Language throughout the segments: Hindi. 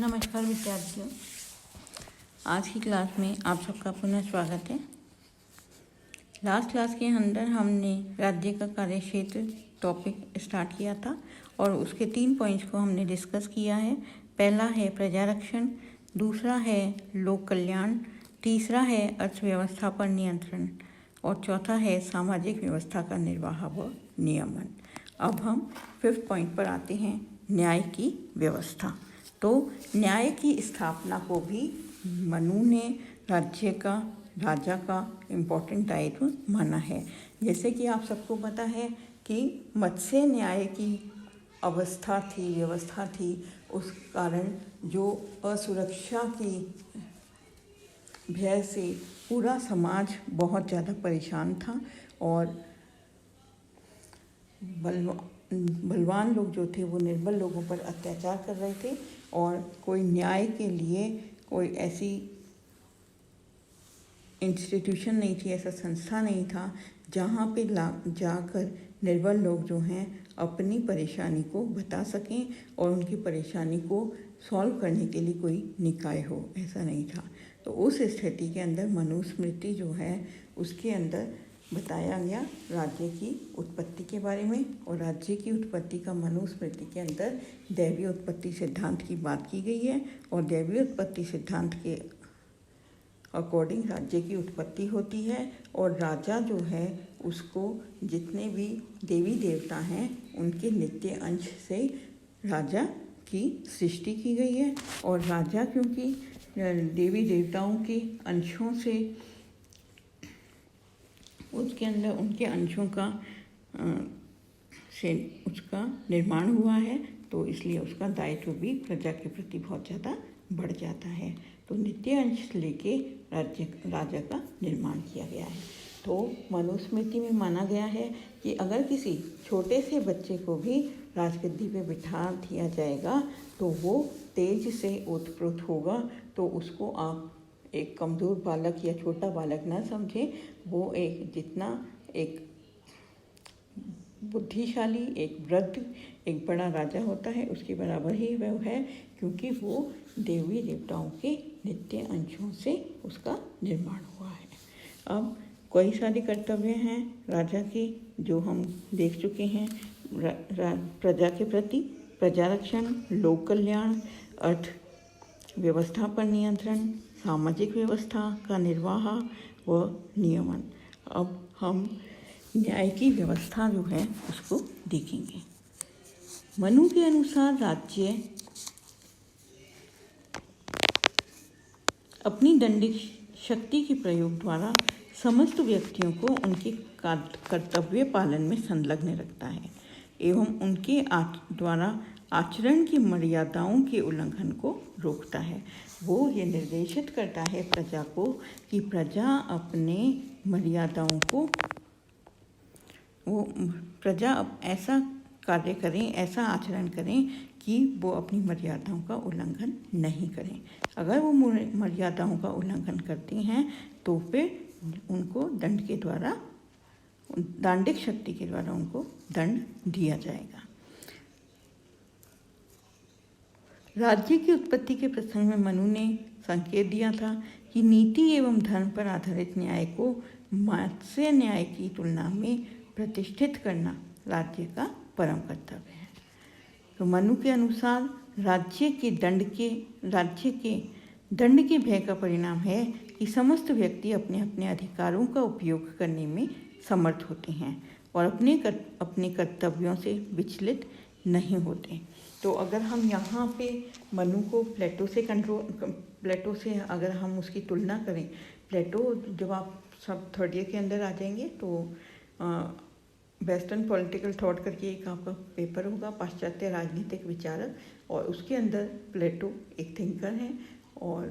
नमस्कार विद्यार्थियों, आज की क्लास में आप सबका पुनः स्वागत है। लास्ट क्लास के अंदर हमने राज्य का कार्यक्षेत्र टॉपिक स्टार्ट किया था और उसके 3 पॉइंट्स को हमने डिस्कस किया है। पहला है प्रजारक्षण, दूसरा है लोक कल्याण, तीसरा है अर्थव्यवस्था पर नियंत्रण और चौथा है सामाजिक व्यवस्था का निर्वाह व नियमन। अब हम 5th पॉइंट पर आते हैं, न्याय की व्यवस्था। तो न्याय की स्थापना को भी मनु ने राजा का इम्पोर्टेंट दायित्व माना है। जैसे कि आप सबको पता है कि मत्स्य न्याय की व्यवस्था थी, उस कारण जो असुरक्षा की भय से पूरा समाज बहुत ज़्यादा परेशान था और बलवान लोग जो थे वो निर्बल लोगों पर अत्याचार कर रहे थे और कोई न्याय के लिए कोई ऐसी इंस्टीट्यूशन नहीं थी, ऐसा संस्था नहीं था जहाँ पे जाकर निर्बल लोग जो हैं अपनी परेशानी को बता सकें और उनकी परेशानी को सॉल्व करने के लिए कोई निकाय हो, ऐसा नहीं था। तो उस स्थिति के अंदर मनुस्मृति जो है उसके अंदर बताया गया राज्य की उत्पत्ति के बारे में, और राज्य की उत्पत्ति का मनुस्मृति के अंदर दैवीय उत्पत्ति सिद्धांत की बात की गई है और दैवीय उत्पत्ति सिद्धांत के अकॉर्डिंग राज्य की उत्पत्ति होती है और राजा जो है उसको जितने भी देवी देवता हैं उनके नित्य अंश से राजा की सृष्टि की गई है। और राजा क्योंकि देवी देवताओं के अंशों से उसके अंदर उनके अंशों का से उसका निर्माण हुआ है, तो इसलिए उसका दायित्व भी प्रजा के प्रति बहुत ज़्यादा बढ़ जाता है। तो नित्य अंश लेके राजा का निर्माण किया गया है। तो मनुस्मृति में माना गया है कि अगर किसी छोटे से बच्चे को भी राजगद्दी पे बिठा दिया जाएगा तो वो तेज से ओतप्रोत होगा, तो उसको आप एक कमज़ोर बालक या छोटा बालक ना समझें। वो जितना एक बुद्धिशाली, एक वृद्ध, एक बड़ा राजा होता है उसके बराबर ही वह है, क्योंकि वो देवी देवताओं के नित्य अंशों से उसका निर्माण हुआ है। अब कई सारे कर्तव्य हैं राजा के जो हम देख चुके हैं। प्रजा के प्रति प्रजारक्षण, लोक कल्याण, अर्थव्यवस्था पर नियंत्रण, सामाजिक व्यवस्था का निर्वाह व नियमन। अब हम न्याय की व्यवस्था जो है उसको देखेंगे। मनु के अनुसार राज्य अपनी दंडिक शक्ति के प्रयोग द्वारा समस्त व्यक्तियों को उनके कर्तव्य पालन में संलग्न रखता है एवं उनके द्वारा आचरण की मर्यादाओं के उल्लंघन को रोकता है। वो ये निर्देशित करता है प्रजा को कि प्रजा अपने मर्यादाओं को ऐसा कार्य करें, ऐसा आचरण करें कि वो अपनी मर्यादाओं का उल्लंघन नहीं करें। अगर वो मर्यादाओं का उल्लंघन करती हैं तो फिर उनको दांडिक शक्ति के द्वारा उनको दंड दिया जाएगा। राज्य की उत्पत्ति के प्रसंग में मनु ने संकेत दिया था कि नीति एवं धर्म पर आधारित न्याय को मत्स्य न्याय की तुलना में प्रतिष्ठित करना राज्य का परम कर्तव्य है। तो मनु के अनुसार राज्य के दंड के भय का परिणाम है कि समस्त व्यक्ति अपने अपने अधिकारों का उपयोग करने में समर्थ होते हैं और अपने कर्तव्यों से विचलित नहीं होते। तो अगर हम यहाँ पे मनु को प्लेटो से अगर हम उसकी तुलना करें, प्लेटो जब आप सब 3rd ईयर के अंदर आ जाएंगे तो वेस्टर्न पॉलिटिकल थॉट करके एक आपका पेपर होगा, पाश्चात्य राजनीतिक विचारक, और उसके अंदर प्लेटो एक थिंकर हैं और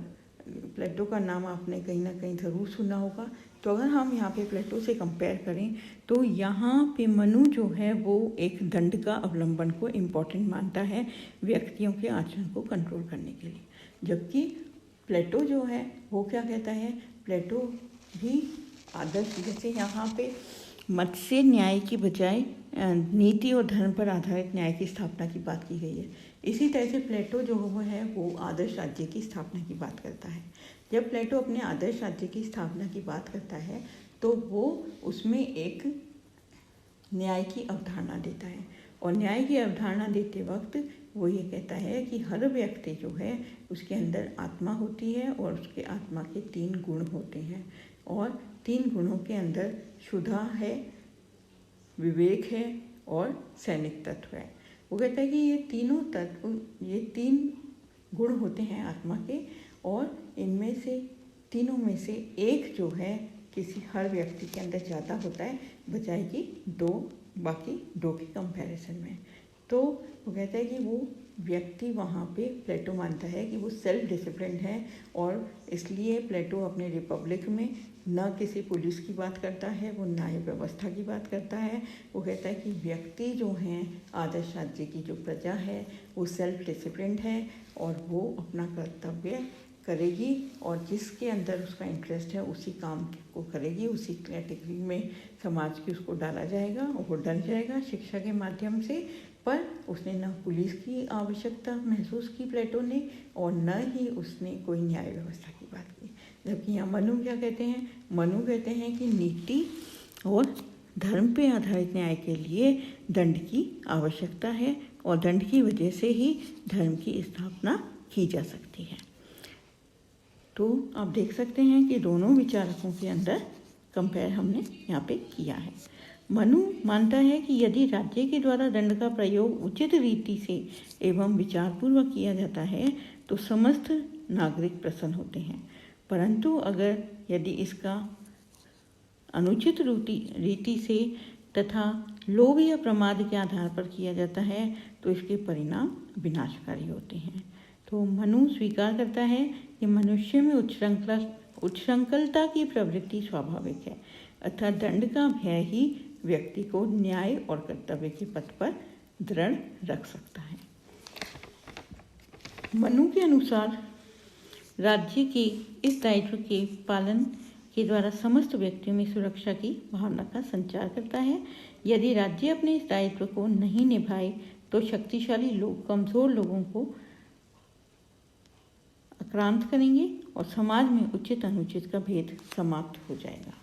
प्लेटो का नाम आपने कहीं ना कहीं ज़रूर सुना होगा। तो अगर हम यहाँ पे प्लेटो से कंपेयर करें तो यहाँ पे मनु जो है वो एक दंड का अवलंबन को इम्पोर्टेंट मानता है व्यक्तियों के आचरण को कंट्रोल करने के लिए, जबकि प्लेटो जो है वो क्या कहता है, प्लेटो भी आदर्श, जैसे यहाँ पे मत्स्य न्याय की बजाय नीति और धर्म पर आधारित न्याय की स्थापना की बात की गई है। इसी तरह से प्लेटो जो है वो आदर्श राज्य की स्थापना की बात करता है। जब प्लेटो अपने आदर्श राज्य की स्थापना की बात करता है तो वो उसमें एक न्याय की अवधारणा देता है, और न्याय की अवधारणा देते वक्त वो ये कहता है कि हर व्यक्ति जो है उसके अंदर आत्मा होती है और उसके आत्मा के 3 गुण होते हैं, और 3 गुणों के अंदर क्षुधा है, विवेक है और सैनिक तत्व है। वो कहता है कि ये तीनों तत्व, ये 3 गुण होते हैं आत्मा के, और इनमें से तीनों में से एक जो है किसी हर व्यक्ति के अंदर ज़्यादा होता है बजाय कि बाकी 2 के कंपैरिजन में। तो वो कहता है कि वो व्यक्ति वहाँ पे प्लेटो मानता है कि वो सेल्फ डिसिप्लिन है, और इसलिए प्लेटो अपने रिपब्लिक में न किसी पुलिस की बात करता है, वो न्याय व्यवस्था की बात करता है। वो कहता है कि व्यक्ति जो हैं आदर्श राज्य की जो प्रजा है वो सेल्फ डिसिप्लिन है और वो अपना कर्तव्य करेगी, और जिसके अंदर उसका इंटरेस्ट है उसी काम को करेगी, उसी कैटेगरी में समाज की उसको डाला जाएगा और वो डल जाएगा शिक्षा के माध्यम से। पर उसने न पुलिस की आवश्यकता महसूस की प्लेटो ने, और न ही उसने कोई न्याय व्यवस्था की बात की। जबकि यहाँ मनु क्या कहते हैं? मनु कहते हैं कि नीति और धर्म पे आधारित न्याय के लिए दंड की आवश्यकता है, और दंड की वजह से ही धर्म की स्थापना की जा सकती है। तो आप देख सकते हैं कि दोनों विचारकों के अंदर कंपेयर हमने यहाँ पे किया है। मनु मानता है कि यदि राज्य के द्वारा दंड का प्रयोग उचित रीति से एवं विचारपूर्वक किया जाता है तो समस्त नागरिक प्रसन्न होते हैं, परंतु अगर यदि इसका अनुचित रीति से तथा लोभ या प्रमाद के आधार पर किया जाता है तो इसके परिणाम विनाशकारी होते हैं। तो मनु स्वीकार करता है कि मनुष्य में उच्छृंखलता की प्रवृत्ति स्वाभाविक है, अर्थात दंड का भय ही व्यक्ति को न्याय और कर्तव्य के पथ पर दृढ़ रख सकता है। मनु के अनुसार राज्य के इस दायित्व के पालन के द्वारा समस्त व्यक्तियों में सुरक्षा की भावना का संचार करता है। यदि राज्य अपने इस दायित्व को नहीं निभाए तो शक्तिशाली लोग कमजोर लोगों को आक्रांत करेंगे और समाज में उचित अनुचित का भेद समाप्त हो जाएगा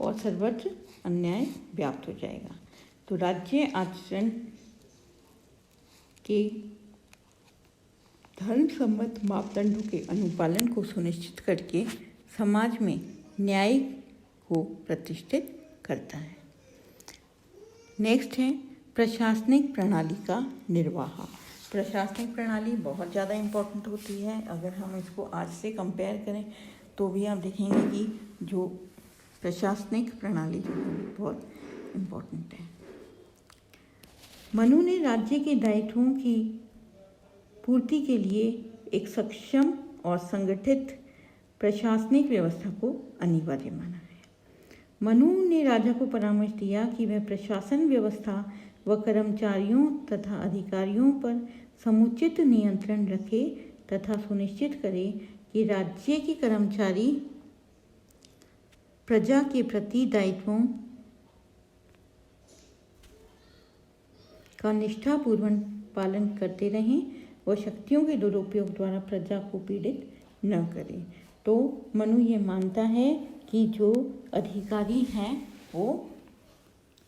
और सर्वत्र अन्याय व्याप्त हो जाएगा। तो राज्य आचरण के धर्म सम्मत मापदंडों के अनुपालन को सुनिश्चित करके समाज में न्याय को प्रतिष्ठित करता है। नेक्स्ट है प्रशासनिक प्रणाली का निर्वाह। प्रशासनिक प्रणाली बहुत ज़्यादा इम्पोर्टेंट होती है। अगर हम इसको आज से कंपेयर करें तो भी आप देखेंगे कि जो प्रशासनिक प्रणाली जो है बहुत इम्पोर्टेंट है। मनु ने राज्य के दायित्वों की पूर्ति के लिए एक सक्षम और संगठित प्रशासनिक व्यवस्था को अनिवार्य माना है। मनु ने राजा को परामर्श दिया कि वह प्रशासन व्यवस्था व कर्मचारियों तथा अधिकारियों पर समुचित नियंत्रण रखे तथा सुनिश्चित करे कि राज्य के कर्मचारी प्रजा के प्रति दायित्वों का निष्ठापूर्वक पालन करते रहें व शक्तियों के दुरुपयोग द्वारा प्रजा को पीड़ित न करें। तो मनु ये मानता है कि जो अधिकारी हैं, वो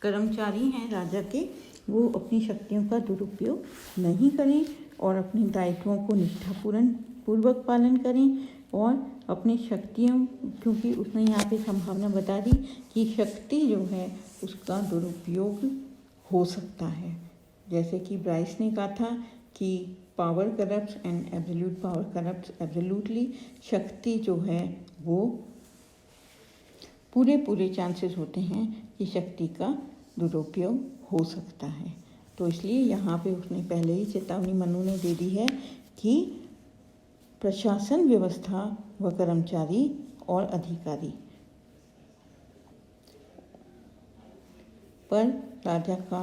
कर्मचारी हैं राजा के, वो अपनी शक्तियों का दुरुपयोग नहीं करें और अपने दायित्वों को निष्ठापूर्वक पालन करें और अपनी शक्तियों, क्योंकि उसने यहाँ पे संभावना बता दी कि शक्ति जो है उसका दुरुपयोग हो सकता है। जैसे कि ब्राइस ने कहा था कि power corrupts and absolute power corrupts absolutely. शक्ति जो है वो पूरे चांसेस होते हैं कि शक्ति का दुरुपयोग हो सकता है। तो इसलिए यहाँ पे उसने पहले ही चेतावनी मनु ने दे दी है कि प्रशासन व्यवस्था व कर्मचारी और अधिकारी पर राजा का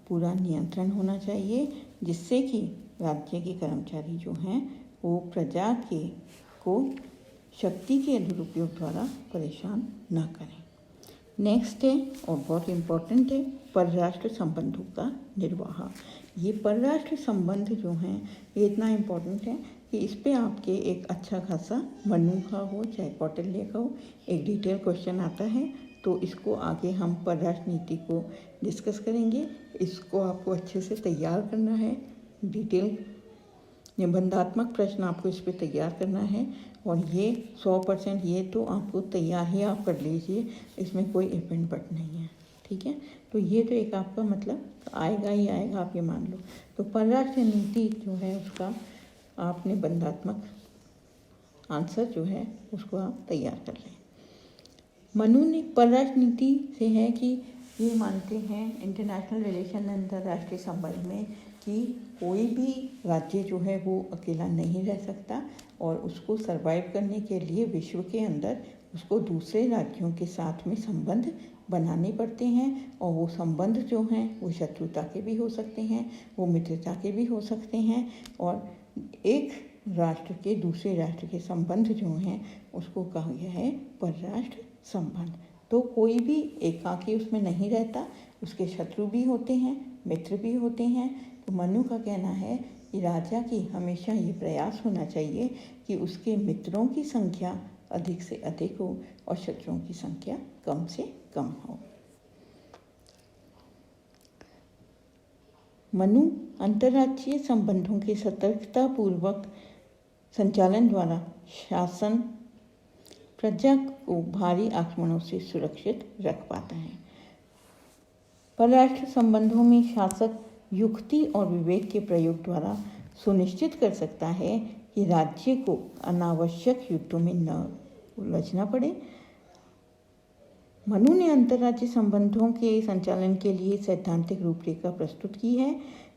पूरा नियंत्रण होना चाहिए, जिससे कि राज्य के कर्मचारी जो हैं वो प्रजा को शक्ति के दुरुपयोग द्वारा परेशान न करें। नेक्स्ट है और बहुत इम्पोर्टेंट है परराष्ट्र संबंधों का निर्वाह। ये परराष्ट्र संबंध जो हैं ये इतना इम्पोर्टेंट है कि इस पे आपके एक अच्छा खासा मनु का हो चाहे कौटिल्य का हो एक डिटेल क्वेश्चन आता है। तो इसको आगे हम परराष्ट्र नीति को डिस्कस करेंगे। इसको आपको अच्छे से तैयार करना है, डिटेल निबंधात्मक प्रश्न आपको इस पर तैयार करना है और ये 100% ये तो आपको तैयार ही आप कर लीजिए, इसमें कोई इफ एंड बट नहीं है, ठीक है। तो ये तो एक आपका मतलब आएगा ही आएगा, आप ये मान लो। तो परराष्ट्र नीति जो है उसका आप निबंधात्मक आंसर जो है उसको आप तैयार कर लें। मनु ने परराष्ट्र नीति से है कि ये मानते हैं इंटरनेशनल रिलेशन अंतर्राष्ट्रीय संबंध में कि कोई भी राज्य जो है वो अकेला नहीं रह सकता और उसको सरवाइव करने के लिए विश्व के अंदर उसको दूसरे राज्यों के साथ में संबंध बनाने पड़ते हैं। और वो संबंध जो हैं वो शत्रुता के भी हो सकते हैं, वो मित्रता के भी हो सकते हैं। और एक राष्ट्र के दूसरे राष्ट्र के संबंध जो हैं उसको कहा गया है परराष्ट्र संबंध। तो कोई भी एकाकी उसमें नहीं रहता, उसके शत्रु भी होते हैं, मित्र भी होते हैं। तो मनु का कहना है कि राजा की हमेशा ये प्रयास होना चाहिए कि उसके मित्रों की संख्या अधिक से अधिक हो और शत्रुओं की संख्या कम से कम हो। मनु अंतर्राष्ट्रीय संबंधों के सतर्कतापूर्वक संचालन द्वारा शासन प्रजा को भारी आक्रमणों से सुरक्षित रख पाता है। परराष्ट्र संबंधों में शासक युक्ति और विवेक के प्रयोग द्वारा सुनिश्चित कर सकता है कि राज्य को अनावश्यक युद्धों में न उलझना पड़े। मनु ने अंतर्राज्यीय संबंधों के संचालन के लिए सैद्धांतिक रूपरेखा प्रस्तुत की है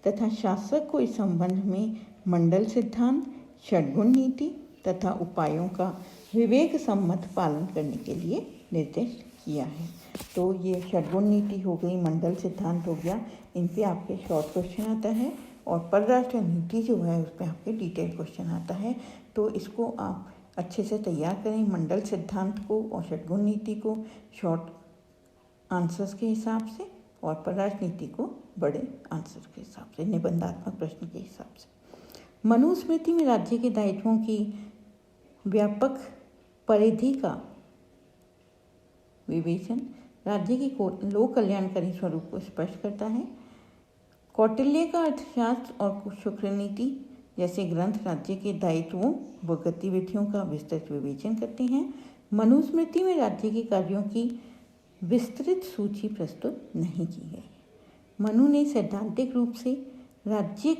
तथा शासक को इस संबंध में मंडल सिद्धांत, षड्गुण नीति तथा उपायों का विवेक सम्मत पालन करने के लिए निर्देश किया है। तो ये षड्गुण नीति हो गई, मंडल सिद्धांत हो गया, इन पे आपके शॉर्ट क्वेश्चन आता है। और परराष्ट्र नीति जो है उस पर आपके डिटेल क्वेश्चन आता है। तो इसको आप अच्छे से तैयार करें, मंडल सिद्धांत को और षड्गुण नीति को शॉर्ट आंसर्स के हिसाब से और परराष्ट्र नीति को बड़े आंसर के हिसाब से, निबंधात्मक प्रश्न के हिसाब से। मनुस्मृति में राज्य के दायित्वों की व्यापक परिधि का विवेचन राज्य के लोक कल्याणकारी स्वरूप को स्पष्ट करता है। कौटिल्य का अर्थशास्त्र और शुक्र नीति जैसे ग्रंथ राज्य के दायित्वों व गतिविधियों का विस्तृत विवेचन करते हैं। मनुस्मृति में राज्य के कार्यों की विस्तृत सूची प्रस्तुत नहीं की गई। मनु ने सैद्धांतिक रूप से राज्य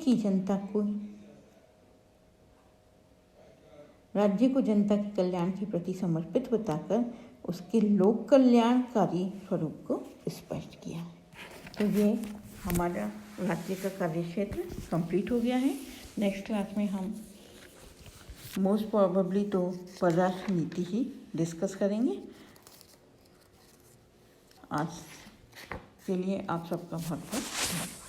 को जनता के कल्याण के प्रति समर्पित बताकर उसके लोक कल्याणकारी स्वरूप को स्पष्ट किया। तो ये हमारा राज्य का कार्य क्षेत्र कंप्लीट हो गया है। नेक्स्ट क्लास में हम मोस्ट प्रोबेबली तो परराष्ट्र नीति ही डिस्कस करेंगे। आज के लिए आप सबका बहुत बहुत धन्यवाद।